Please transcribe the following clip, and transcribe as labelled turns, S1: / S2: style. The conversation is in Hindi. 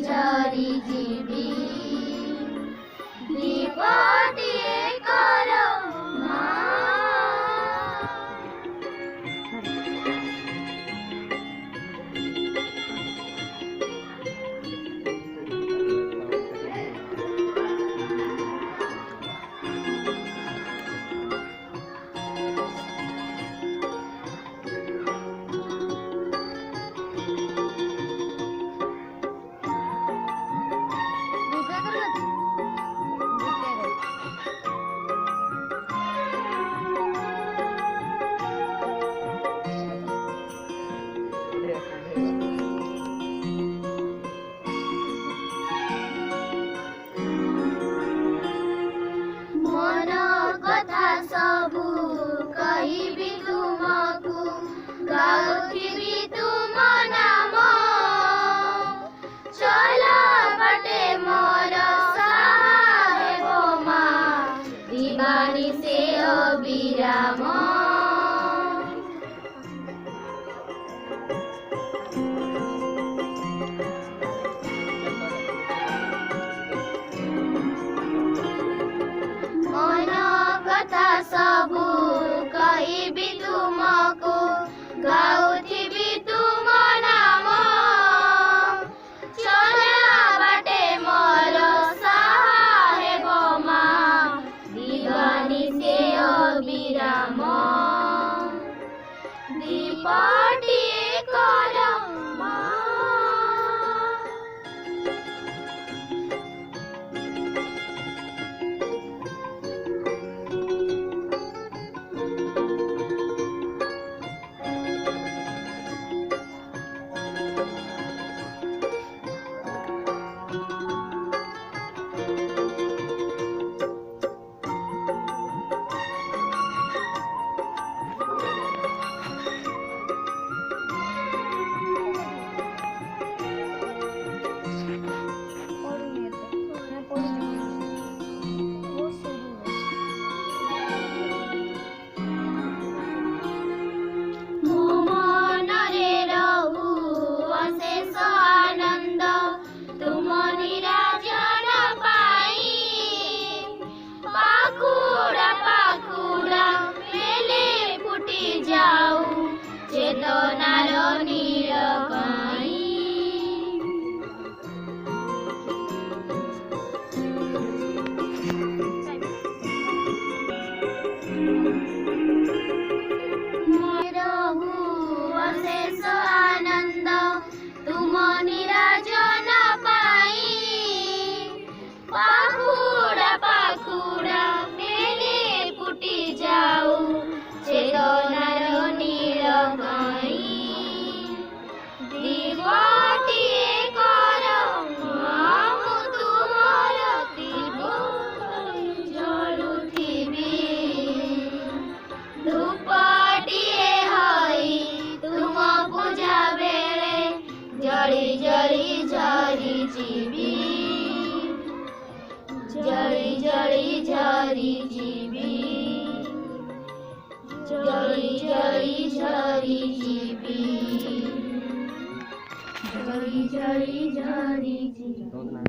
S1: झरी जीवी दीपटिए कर मन कथा सबु कहिबी तुमकु गाउथिबी तुम नाम चल बाटे मोर साहेब मा दीवानी से अविराम सबु कहिबी तुमकु गाउथिबी तुम नाम चल बाटे मोर साहेब मा दीवानी से अविराम दीपटिए कर चेतनार नीलकाई रहु अशेष आनंद तुम निराजन पाई पाखुड़ा पाखुड़ा मेले फुटी जाऊ चेतनार दीपटिए कर तुमर दीप जलुथिबी धूपटिए हई तुम पूजा बेले जली जली झरी जीवी जली जली झरी जीवी जली जली झरी जीवी जली जली झरी जीवी।